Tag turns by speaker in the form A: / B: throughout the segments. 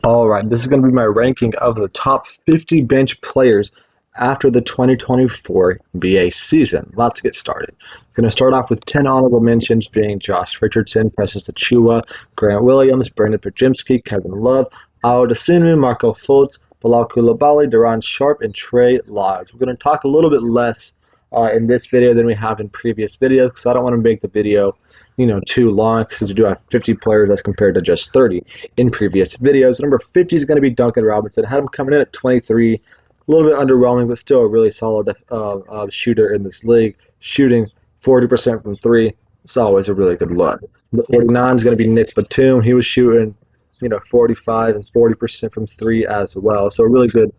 A: All right, this is going to be my ranking of the top 50 bench players after the 2024 NBA season. Let's get started. Going to start off with 10 honorable mentions being Josh Richardson, Precious Achiuwa, Grant Williams, Brandon Podziemski, Kevin Love, Ayo Dosunmu, Marco Fultz, Bilal Coulibaly, Duran Sharp, and Trey Lyles. We're going to talk a little bit less in this video than we have in previous videos because I don't want to make the video too long because we do have 50 players as compared to just 30 in previous videos. Number 50 is going to be Duncan Robinson. Had him coming in at 23, a little bit underwhelming, but still a really solid shooter in this league, shooting 40% from three. It's always a really good look. Number 49 is going to be Nick Batum. He was shooting 45 and 40% from three as well. So a really good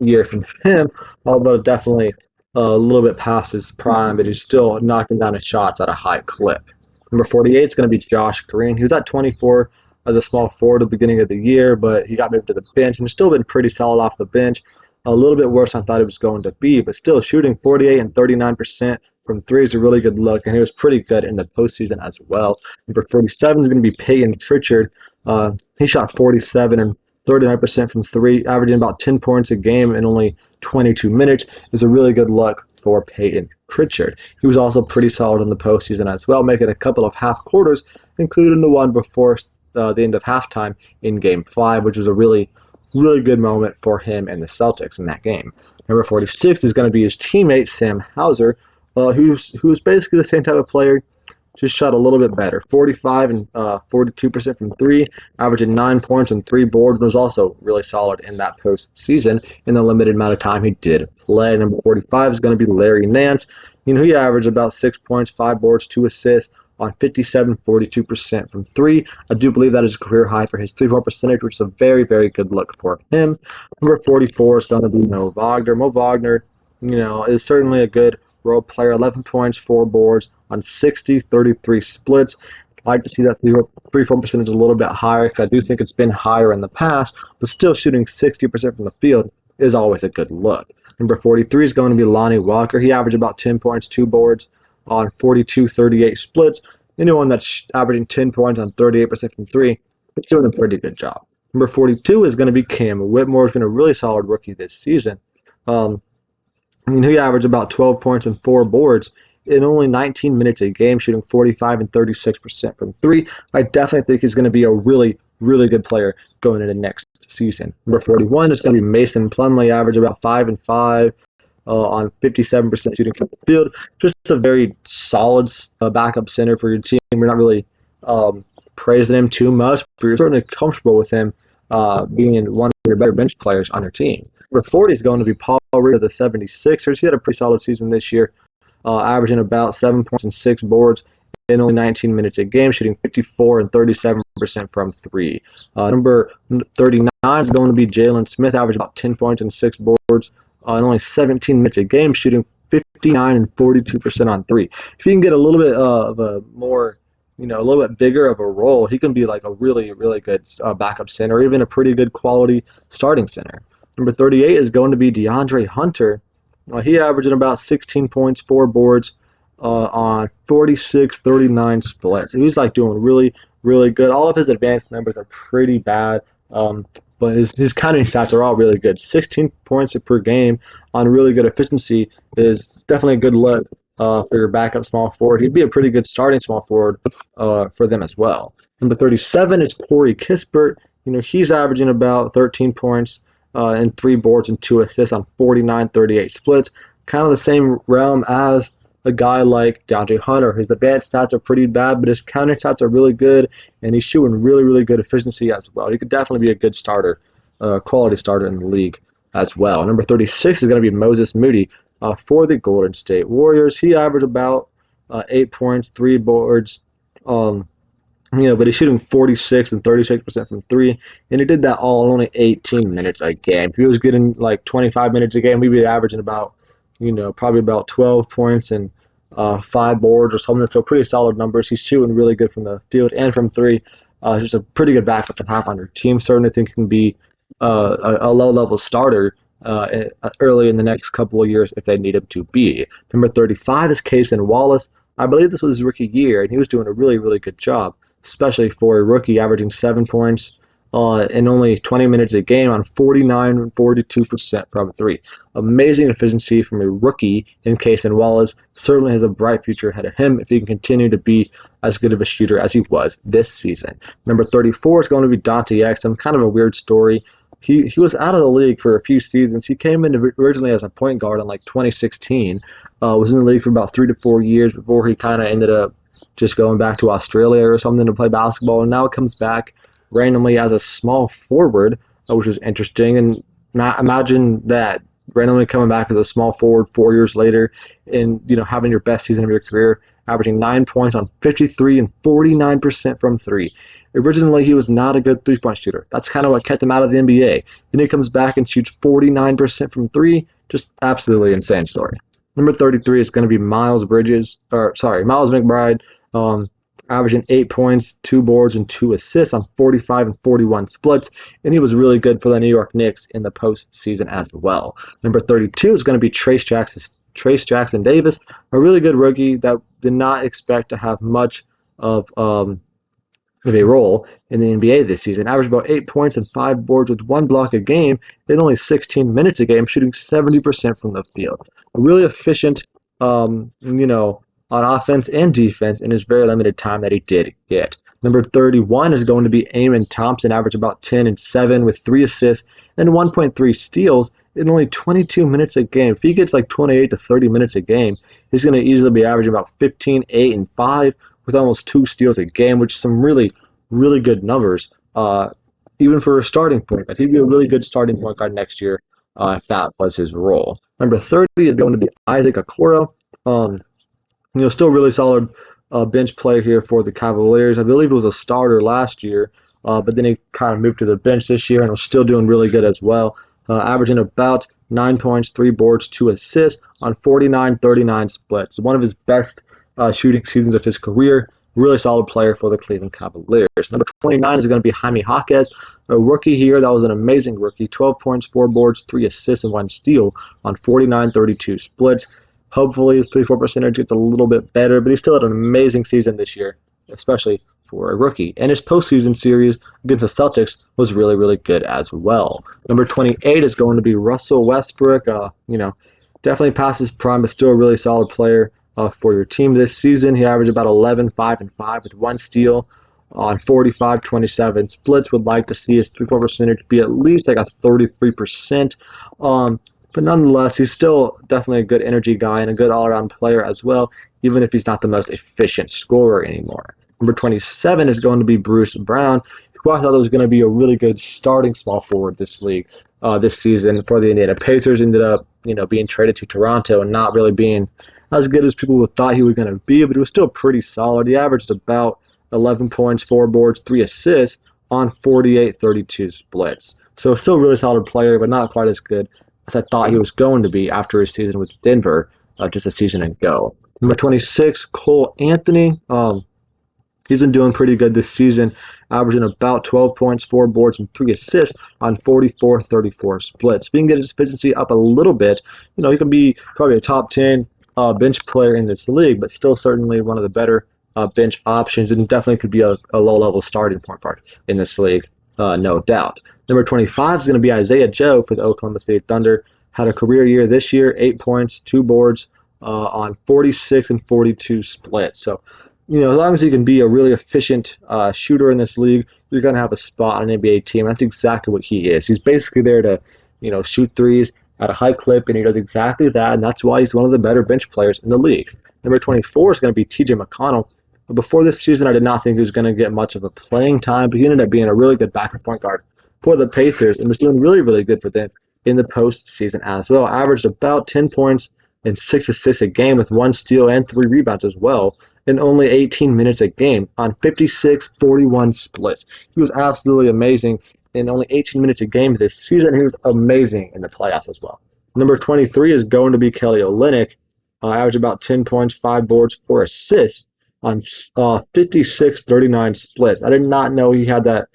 A: year from him, although definitely a little bit past his prime, but he's still knocking down his shots at a high clip. Number 48 is going to be Josh Green. He was at 24 as a small forward at the beginning of the year, but he got moved to the bench and has still been pretty solid off the bench. A little bit worse than I thought it was going to be, but still shooting 48 and 39% from three is a really good look, and he was pretty good in the postseason as well. Number 47 is going to be Peyton Pritchard. He shot 47 and 39% from three, averaging about 10 points a game in only 22 minutes. Is a really good look for Peyton Pritchard. He was also pretty solid in the postseason as well, making a couple of half quarters, including the one before the end of halftime in Game 5, which was a really good moment for him and the Celtics in that game. Number 46 is going to be his teammate, Sam Hauser, who's basically the same type of player, just shot a little bit better. 45 and 42% from three, averaging 9 points and 3 boards, and was also really solid in that postseason in the limited amount of time he did play. Number 45 is going to be Larry Nance. He averaged about 6 points, 5 boards, 2 assists on 57, 42% from three. I do believe that is a career high for his 3-point percentage, which is a very, very good look for him. Number 44 is going to be Mo Wagner. Mo Wagner, is certainly a good role player. 11 points, 4 boards on 60, 33 splits. I'd like to see that 3-point percentage a little bit higher because I do think it's been higher in the past, but still shooting 60% from the field is always a good look. Number 43 is going to be Lonnie Walker. He averaged about 10 points, 2 boards on 42, 38 splits. Anyone that's averaging 10 points on 38% from three, it's doing a pretty good job. Number 42 is going to be Cam Whitmore. He's been a really solid rookie this season. He averaged about 12 points and 4 boards in only 19 minutes a game, shooting 45 and 36% from three. I definitely think he's going to be a really good player going into next season. Number 41 is going to be Mason Plumlee. Averaged about 5 and 5 on 57% shooting from the field. Just a very solid backup center for your team. We're not really praising him too much, but you're certainly comfortable with him being one of your better bench players on your team. Number 40 is going to be Paul Reed of the 76ers. He had a pretty solid season this year, averaging about 7 points and 6 boards in only 19 minutes a game, shooting 54 and 37% from three. Number 39 is going to be Jalen Smith, averaging about 10 points and 6 boards in only 17 minutes a game, shooting 59 and 42% on three. If he can get a little bit of a more, a little bit bigger of a role, he can be like a really good backup center, or even a pretty good quality starting center. Number 38 is going to be DeAndre Hunter. He averaged about 16 points, 4 boards on 46, 39 splits. He's doing really good. All of his advanced numbers are pretty bad, but his counting stats are all really good. 16 points per game on really good efficiency is definitely a good look for your backup small forward. He'd be a pretty good starting small forward for them as well. Number 37 is Corey Kispert. He's averaging about 13 points and 3 boards and 2 assists on 49, 38 splits. Kind of the same realm as a guy like DeAndre Hunter. His advanced stats are pretty bad, but his counter stats are really good, and he's shooting really good efficiency as well. He could definitely be a good starter, quality starter in the league as well. Number 36 is going to be Moses Moody for the Golden State Warriors. He averaged about 8 points, 3 boards, but he's shooting 46 and 36% from three, and he did that all in only 18 minutes a game. If he was getting 25 minutes a game, he'd be averaging about, probably about 12 points and 5 boards or something. So pretty solid numbers. He's shooting really good from the field and from three. Just a pretty good backup to have on your team. Certainly think he can be a low-level starter early in the next couple of years if they need him to be. Number 35 is Cason Wallace. I believe this was his rookie year, and he was doing a really good job, especially for a rookie, averaging 7 points, in only 20 minutes a game on 49 and 42% from three. Amazing efficiency from a rookie in Cason Wallace. Certainly has a bright future ahead of him if he can continue to be as good of a shooter as he was this season. Number 34 is going to be Dante Exum. Kind of a weird story. He was out of the league for a few seasons. He came in originally as a point guard in like 2016. Was in the league for about 3 to 4 years before he kind of ended up just going back to Australia or something to play basketball. And now it comes back randomly as a small forward, which is interesting. And imagine that randomly coming back as a small forward 4 years later and having your best season of your career, averaging 9 points on 53 and 49% from three. Originally, he was not a good three-point shooter. That's kind of what kept him out of the NBA. Then he comes back and shoots 49% from three. Just absolutely insane story. Number 33 is going to be Miles McBride, averaging 8 points, 2 boards, and 2 assists on 45 and 41 splits, and he was really good for the New York Knicks in the postseason as well. Number 32 is going to be Trace Jackson Davis, a really good rookie that did not expect to have much of a role in the NBA this season. Averaged about 8 points and 5 boards with 1 block a game in only 16 minutes a game, shooting 70% from the field. A really efficient, on offense and defense in his very limited time that he did get. Number 31 is going to be Amen Thompson, averaged about 10 and 7 with 3 assists and 1.3 steals in only 22 minutes a game. If he gets like 28 to 30 minutes a game, he's going to easily be averaging about 15, 8, and 5 with almost 2 steals a game, which is some really, really good numbers, even for a starting point. But he'd be a really good starting point guard next year if that was his role. Number 30 is going to be Isaac Okoro. Still really solid bench player here for the Cavaliers. I believe he was a starter last year, but then he kind of moved to the bench this year and was still doing really good as well, averaging about 9 points, 3 boards, 2 assists on 49-39 splits. One of his best shooting seasons of his career. Really solid player for the Cleveland Cavaliers. Number 29 is going to be Jaime Jaquez, a rookie here. That was an amazing rookie. 12 points, 4 boards, 3 assists, and 1 steal on 49-32 splits. Hopefully his 3-4 percentage gets a little bit better, but he still had an amazing season this year, especially for a rookie. And his postseason series against the Celtics was really, really good as well. Number 28 is going to be Russell Westbrook. Definitely past his prime, but still a really solid player for your team this season. He averaged about 11, 5, and 5 with 1 steal on 45-27 splits. Would like to see his 3-4 percentage be at least like a 33%. But nonetheless, he's still definitely a good energy guy and a good all-around player as well, even if he's not the most efficient scorer anymore. Number 27 is going to be Bruce Brown, who I thought was going to be a really good starting small forward this season for the Indiana Pacers. Ended up, being traded to Toronto and not really being as good as people thought he was going to be, but he was still pretty solid. He averaged about 11 points, 4 boards, 3 assists on 48-32 splits. So still a really solid player, but not quite as good as I thought he was going to be after his season with Denver just a season ago. Number 26, Cole Anthony. He's been doing pretty good this season, averaging about 12 points, 4 boards, and 3 assists on 44-34 splits. If he can get his efficiency up a little bit, he can be probably a top 10 bench player in this league, but still certainly one of the better bench options, and definitely could be a low-level starting point guard in this league, no doubt. Number 25 is going to be Isaiah Joe for the Oklahoma City Thunder. Had a career year this year, 8 points, 2 boards on 46 and 42 splits. So, as long as you can be a really efficient shooter in this league, you're going to have a spot on an NBA team. That's exactly what he is. He's basically there to, shoot threes at a high clip, and he does exactly that, and that's why he's one of the better bench players in the league. Number 24 is going to be TJ McConnell. Before this season, I did not think he was going to get much of a playing time, but he ended up being a really good backup point guard for the Pacers and was doing really, really good for them in the postseason as well. Averaged about 10 points and 6 assists a game with 1 steal and 3 rebounds as well in only 18 minutes a game on 56-41 splits. He was absolutely amazing in only 18 minutes a game this season. He was amazing in the playoffs as well. Number 23 is going to be Kelly Olynyk. Averaged about 10 points, 5 boards, 4 assists on 56-39 splits. I did not know he had that,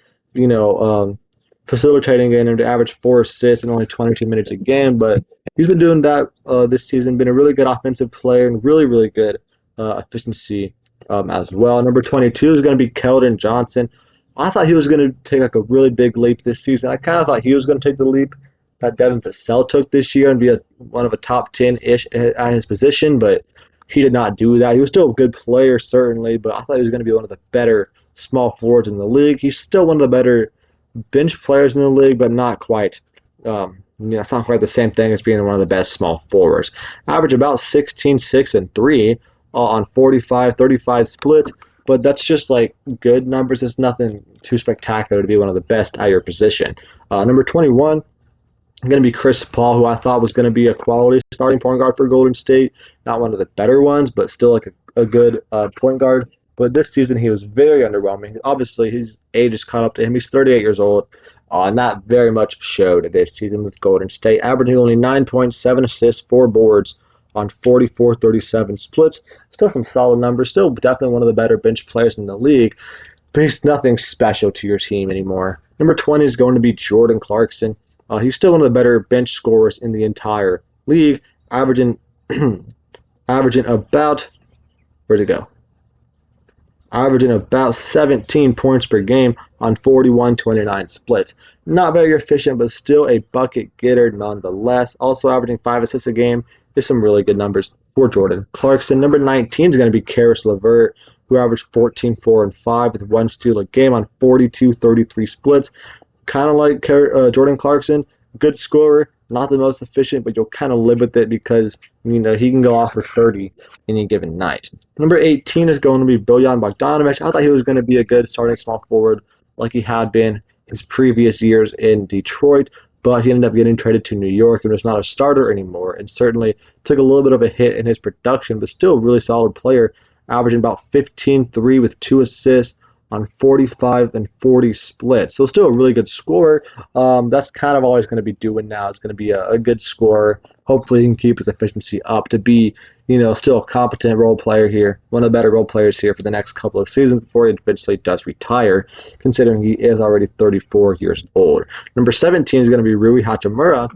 A: facilitating and to average 4 assists in only 22 minutes a game, but he's been doing that this season, been a really good offensive player and really, really good efficiency as well. Number 22 is going to be Keldon Johnson. I thought he was going to take like a really big leap this season. I kind of thought he was going to take the leap that Devin Vassell took this year and be one of a top 10-ish at his position, but he did not do that. He was still a good player, certainly, but I thought he was going to be one of the better small forwards in the league. He's still one of the better bench players in the league, but not quite. It's not quite the same thing as being one of the best small forwards. Average about 16, 6, and 3 on 45, 35 splits, but that's just like good numbers. It's nothing too spectacular to be one of the best at your position. Number 21, going to be Chris Paul, who I thought was going to be a quality starting point guard for Golden State. Not one of the better ones, but still like a good point guard. But this season, he was very underwhelming. Obviously, his age has caught up to him. He's 38 years old, and that very much showed this season with Golden State, averaging only 9.7 assists, 4 boards on 44-37 splits. Still some solid numbers. Still definitely one of the better bench players in the league, but he's nothing special to your team anymore. Number 20 is going to be Jordan Clarkson. He's still one of the better bench scorers in the entire league, averaging about, where'd it go? Averaging about 17 points per game on 41-29 splits. Not very efficient, but still a bucket getter nonetheless. Also averaging 5 assists a game is some really good numbers for Jordan Clarkson. Number 19 is going to be Caris LeVert, who averaged 14, 4, and 5 with 1 steal a game on 42-33 splits. Kind of like Jordan Clarkson, good scorer, not the most efficient, but you'll kind of live with it because he can go off for 30 any given night. Number 18 is going to be Bojan Bogdanovic. I thought he was going to be a good starting small forward like he had been his previous years in Detroit, but he ended up getting traded to New York and was not a starter anymore, and certainly took a little bit of a hit in his production, but still a really solid player, averaging about 15-3 with 2 assists on 45 and 40 splits. So still a really good scorer. That's kind of all he's going to be doing now. It's going to be a good scorer. Hopefully he can keep his efficiency up to be, still a competent role player here, one of the better role players here for the next couple of seasons before he eventually does retire, considering he is already 34 years old. Number 17 is going to be Rui Hachimura,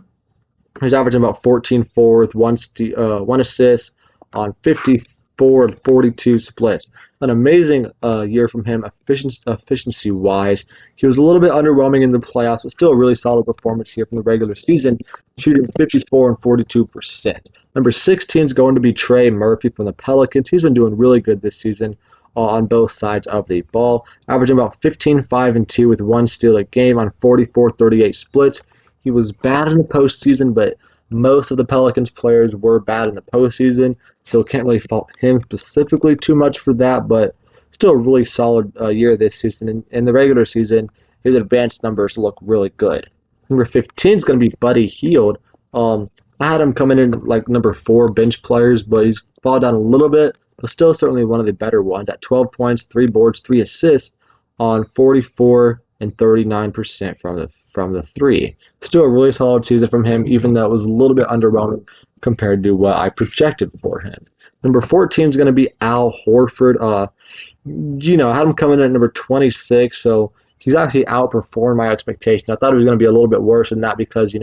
A: who's averaging about 14-4 with 1 assist on 54 and 42 splits. An amazing year from him efficiency-wise. He was a little bit underwhelming in the playoffs, but still a really solid performance here from the regular season, shooting 54 and 42%. Number 16 is going to be Trey Murphy from the Pelicans. He's been doing really good this season on both sides of the ball, averaging about 15, 5, and 2 with 1 steal a game on 44-38 splits. He was bad in the postseason, but most of the Pelicans players were bad in the postseason, so can't really fault him specifically too much for that, but still a really solid year this season. In the regular season, his advanced numbers look really good. Number 15 is going to be Buddy Hield. I had him coming in like number 4 bench players, but he's fallen down a little bit, but still certainly one of the better ones at 12 points, 3 boards, 3 assists on 44 and 39% from the 3. Still a really solid season from him, even though it was a little bit underwhelming compared to what I projected for him. Number 14 is going to be Al Horford. I had him coming in at number 26, so he's actually outperformed my expectations. I thought it was going to be a little bit worse than that because,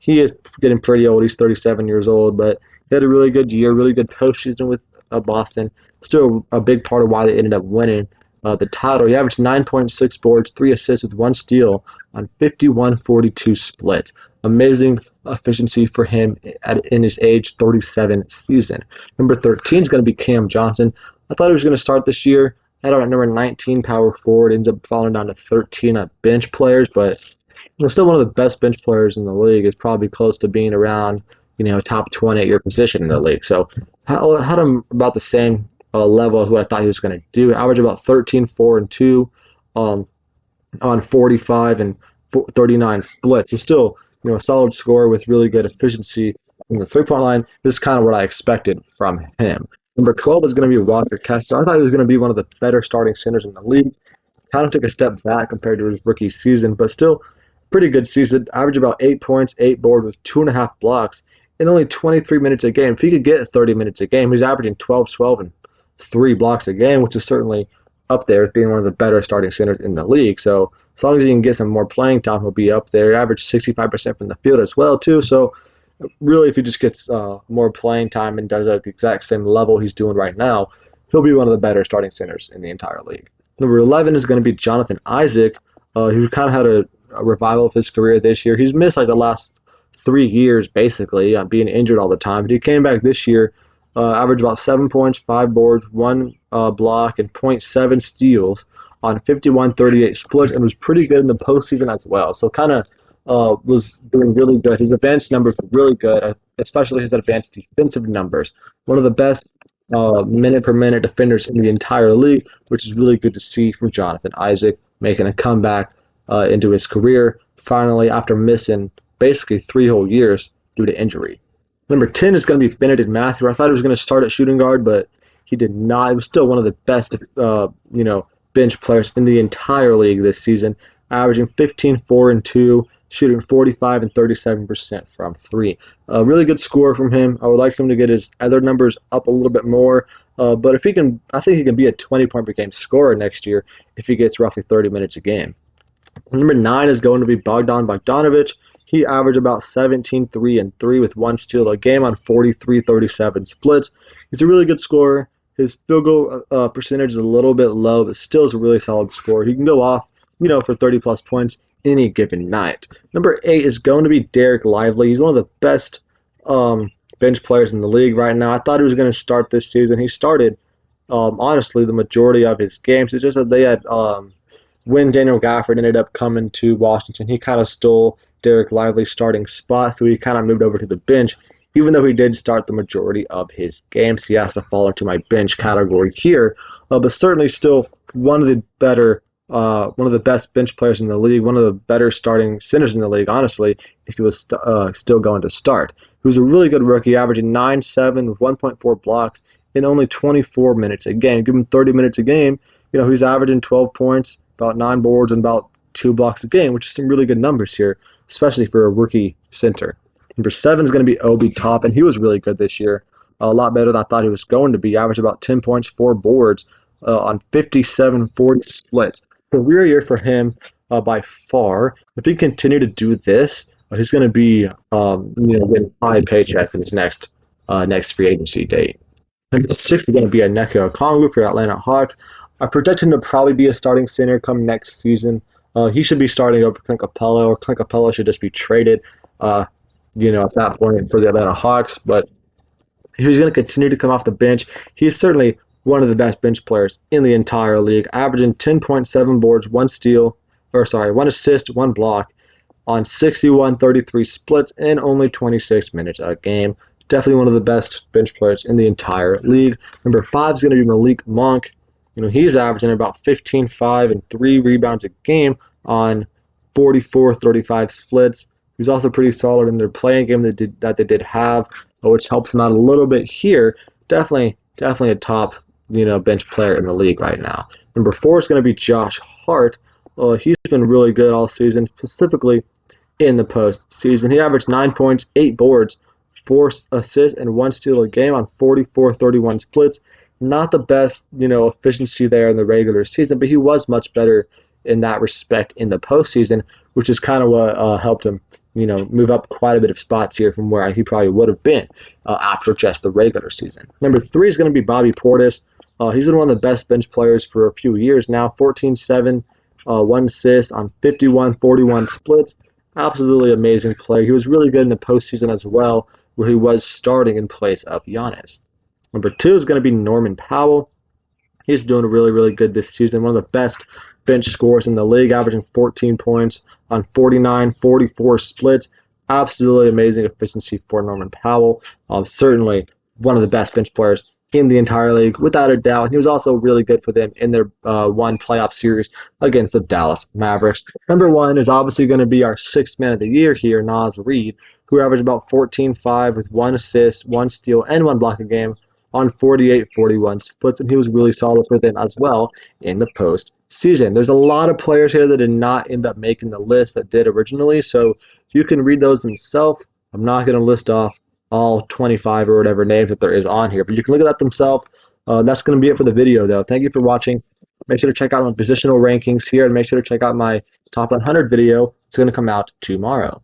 A: he is getting pretty old. He's 37 years old, but he had a really good year, really good postseason with Boston. Still a big part of why they ended up winning the title. He averaged 9.6 boards, 3 assists with 1 steal on 51-42 splits. Amazing efficiency for him in his age 37 season. Number 13 is going to be Cam Johnson. I thought he was going to start this year. Had him at number 19 power forward. Ends up falling down to 13 at bench players, but still one of the best bench players in the league. Is probably close to being around top 20 at your position in the league. So had him about the same level as what I thought he was going to do. Average about 13, 4, and 2 on 45 and 39 splits. So still, a solid scorer with really good efficiency in the three-point line. This is kind of what I expected from him. Number 12 is going to be Walker Kessler. I thought he was going to be one of the better starting centers in the league. Kind of took a step back compared to his rookie season, but still pretty good season. Average about 8 points, 8 boards with 2.5 blocks in only 23 minutes a game. If he could get 30 minutes a game, he's averaging 12, and 3 blocks a game, which is certainly up there as being one of the better starting centers in the league. So as long as he can get some more playing time, he'll be up there. He averaged 65% from the field as well, too. So really, if he just gets more playing time and does it at the exact same level he's doing right now, he'll be one of the better starting centers in the entire league. Number 11 is going to be Jonathan Isaac, who kind of had a revival of his career this year. He's missed like the last 3 years basically, being injured all the time. But he came back this year, averaged about 7 points, 5 boards, 1 block, and .7 steals on 51-38 splits, and was pretty good in the postseason as well. So kind of was doing really good. His advanced numbers were really good, especially his advanced defensive numbers. One of the best minute-per-minute defenders in the entire league, which is really good to see from Jonathan Isaac, making a comeback into his career, finally, after missing basically 3 whole years due to injury. Number 10 is going to be Benedict Matthew. I thought he was going to start at shooting guard, but he did not. He was still one of the best, bench players in the entire league this season, averaging 15, 4, and 2, shooting 45 and 37% from 3. A really good score from him. I would like him to get his other numbers up a little bit more, but if he can, I think he can be a 20-point per game scorer next year if he gets roughly 30 minutes a game. Number 9 is going to be Bogdan Bogdanovic. He averaged about 17, 3, and 3 with 1 steal a game on 43-37 splits. He's a really good scorer. His field goal percentage is a little bit low, but still is a really solid scorer. He can go off, for 30-plus points any given night. Number 8 is going to be Derek Lively. He's one of the best bench players in the league right now. I thought he was going to start this season. He started, honestly, the majority of his games. It's just that they had, when Daniel Gafford ended up coming to Washington, he kind of stole Derek Lively's starting spot, so he kind of moved over to the bench. Even though he did start the majority of his games, he has to fall into my bench category here. But certainly still one of the best bench players in the league, one of the better starting centers in the league, honestly, if he was still going to start. He was a really good rookie, averaging 9-7 with 1.4 blocks in only 24 minutes a game. Give him 30 minutes a game, he's averaging 12 points, about 9 boards, and about 2 blocks a game, which is some really good numbers here, especially for a rookie center. Number 7 is going to be Obi Toppin. He was really good this year, a lot better than I thought he was going to be. Averaged about 10 points, 4 boards on 57-40 splits. Career year for him by far. If he continue to do this, he's going to be getting a high paycheck in his next free agency date. Number 6 is going to be Onyeka Okongwu for Atlanta Hawks. I project him to probably be a starting center come next season. He should be starting over Clint Capella, or Clint Capella should just be traded, at that point for the Atlanta Hawks. But he's going to continue to come off the bench. He's certainly one of the best bench players in the entire league, averaging 10.7 boards, 1 assist, 1 block on 61-33 splits in only 26 minutes a game. Definitely one of the best bench players in the entire league. Number 5 is going to be Malik Monk. He's averaging about 15, 5, and 3 rebounds a game on 44-35 splits. He was also pretty solid in their playing game that they did have, which helps him out a little bit here. Definitely a top bench player in the league right now. Number 4 is going to be Josh Hart. He's been really good all season, specifically in the postseason. He averaged 9 points, 8 boards, 4 assists, and 1 steal a game on 44-31 splits. Not the best, efficiency there in the regular season, but he was much better in that respect in the postseason, which is kind of what helped him, move up quite a bit of spots here from where he probably would have been after just the regular season. Number 3 is going to be Bobby Portis. He's been one of the best bench players for a few years now, 14-7, 1 assist on 51-41 splits. Absolutely amazing player. He was really good in the postseason as well, where he was starting in place of Giannis. Number 2 is going to be Norman Powell. He's doing really, really good this season. One of the best bench scorers in the league, averaging 14 points on 49-44 splits. Absolutely amazing efficiency for Norman Powell. Certainly one of the best bench players in the entire league, without a doubt. He was also really good for them in their one playoff series against the Dallas Mavericks. Number 1 is obviously going to be our 6th man of the year here, Naz Reid, who averaged about 14-5 with 1 assist, 1 steal, and 1 block a game on 48-41 splits, and he was really solid for them as well in the postseason. There's a lot of players here that did not end up making the list that did originally, so you can read those themselves. I'm not going to list off all 25 or whatever names that there is on here, but you can look at that themselves. That's going to be it for the video, though. Thank you for watching. Make sure to check out my positional rankings here, and make sure to check out my top 100 video. It's going to come out tomorrow.